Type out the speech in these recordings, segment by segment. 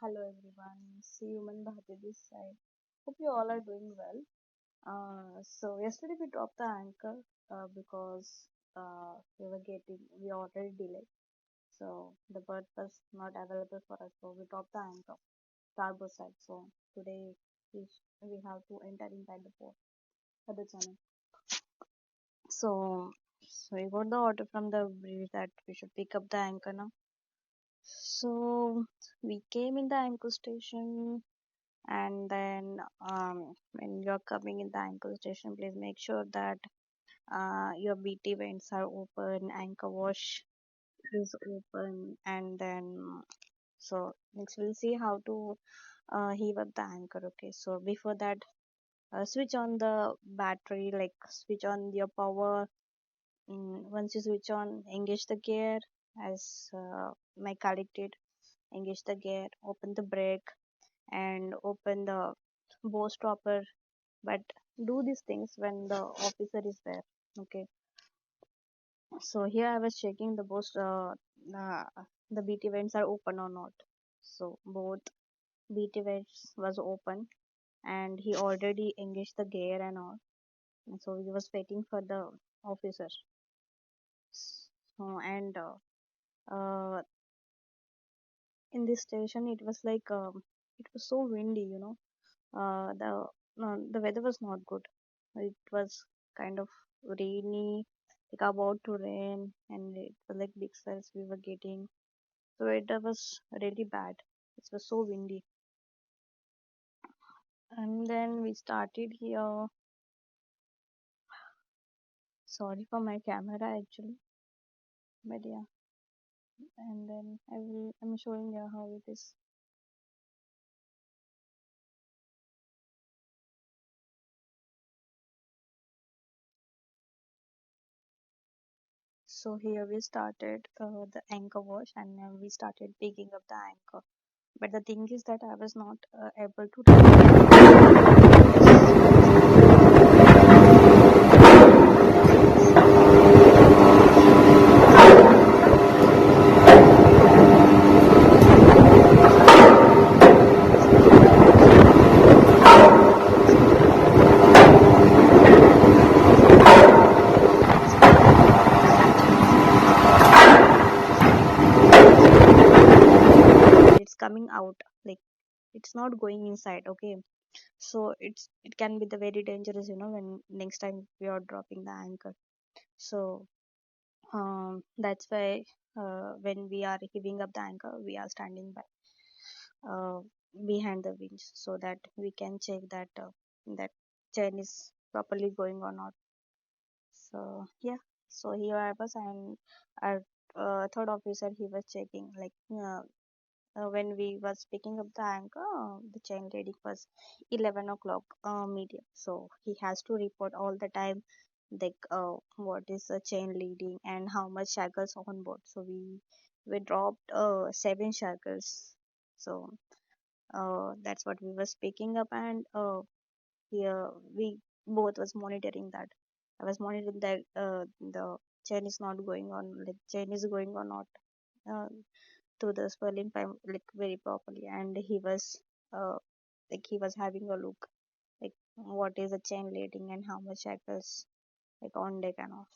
Hello everyone, see Human Bharti this side. Hope you all are doing well. So yesterday we dropped the anchor because we already delayed. So the bird was not available for us, so we dropped the anchor, starboard side. So today we have to enter inside the port for the channel. So we got the order from the bridge that we should pick up the anchor now. So we came in the anchor station and then when you're coming in the anchor station, please make sure that your bt vents are open, anchor wash is open, and then so next we'll see how to heave up the anchor. Okay, so before that, switch on the battery, like switch on your power. Once you switch on, engage the gear as my colleague did. Engage the gear, open the brake, and open the bow stopper, but do these things when the officer is there. Okay, so here I was checking uh, the bt vents are open or not. So both bt vents was open and he already engaged the gear and all, and so he was waiting for the officer. So and in this station it was like it was so windy, the weather was not good. It was kind of rainy, like about to rain, and it was like big swells we were getting. So weather was really bad. It was so windy. And then we started here. Sorry for my camera actually, but yeah. And then I'm showing you how it is. So here we started the anchor wash, and then we started picking up the anchor. But the thing is that I was not able it's coming out, like it's not going inside. Okay, so it can be the very dangerous, when next time we are dropping the anchor. So that's why when we are giving up the anchor, we are standing by uh, behind the winch so that we can check that that chain is properly going or not. So yeah, so here I was, and our third officer, he was checking like when we was picking up the anchor, the chain reading was 11 o'clock medium. So he has to report all the time, like what is the chain leading and how much shackles on board. So we dropped 7 shackles. So that's what we was picking up, and here we both was monitoring that. I was monitoring that the chain is not going on, like chain is going or not. Uh, to the swelling pipe like very properly, and he was uh, like he was having a look like what is the chain leading and how much shackles like on deck and all.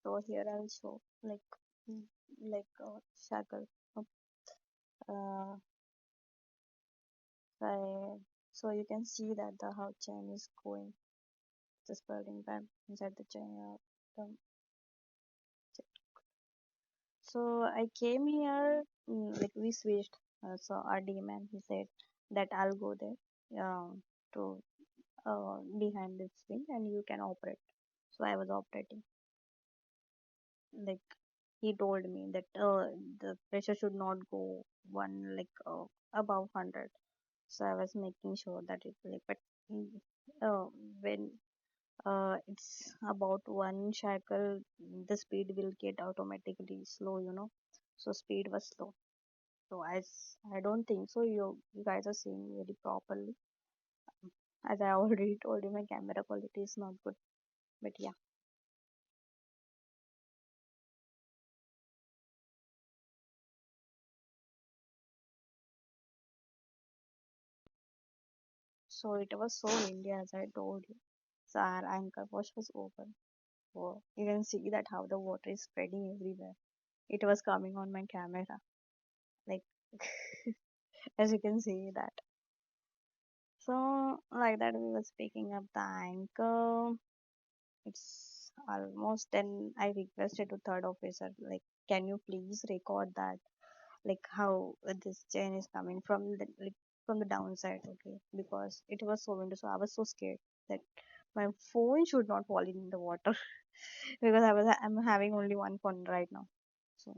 So here I'll show mm, shackle. Uh, I, so you can see that the how chain is going, the spelling band inside the chain. Um, so I came here, we switched. So our D man he said that I'll go there, to behind this swing and you can operate. So I was operating. Like he told me that the pressure should not go above 100. So I was making sure that it like, but mm, when it's about one shackle, the speed will get automatically slow, so speed was slow. So I don't think so you guys are seeing very properly. As I already told you, my camera quality is not good, but yeah. So it was so windy as I told you. So our anchor wash was open. So you can see that how the water is spreading everywhere. It was coming on my camera. Like as you can see that. So like that we was picking up the anchor. It's almost then I requested to third officer, like, can you please record that? Like how this chain is coming from from the downside, okay? Because it was so windy, so I was so scared that my phone should not fall in the water because I'm having only one phone right now. So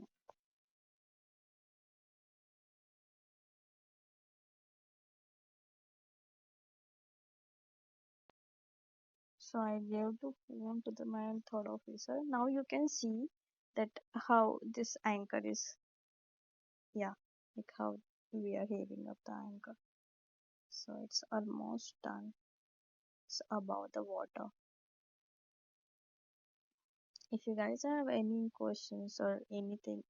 so I gave the phone to the my third officer. Now you can see that how this anchor is, yeah, like how we are having up the anchor. So it's almost done. It's above the water. If you guys have any questions or anything,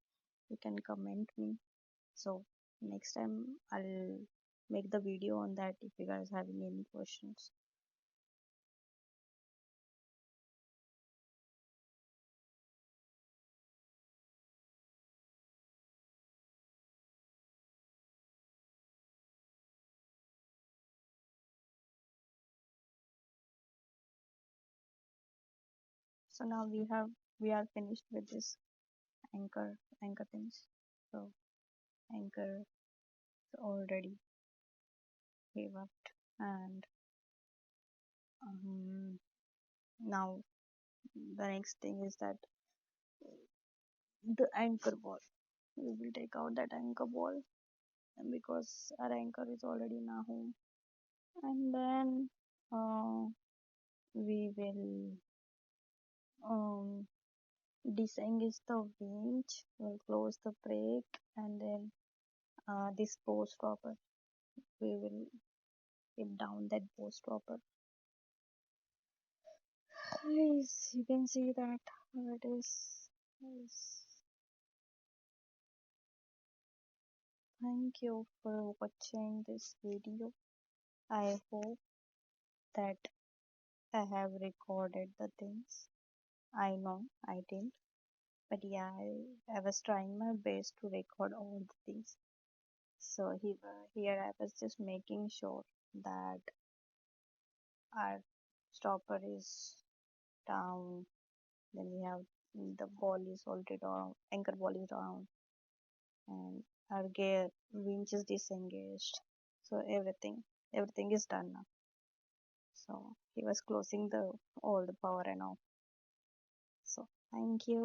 you can comment me. So next time I'll make the video on that if you guys having any questions. So now we are finished with this anchor things. So anchor is already gave up, and now the next thing is that the anchor ball. We will take out that anchor ball, and because our anchor is already in our home, and then we will um, disengage the winch, we'll close the brake, and then this post stopper, we will keep down that post stopper. Yes, you can see that how it is. Yes. Thank you for watching this video. I hope that I have recorded the things. I know I didn't, but yeah, I was trying my best to record all the things. So here I was just making sure that our stopper is down. Then we have the ball is already down, anchor ball is down, and our gear winch is disengaged. So everything is done now. So he was closing the all the power and all. So thank you.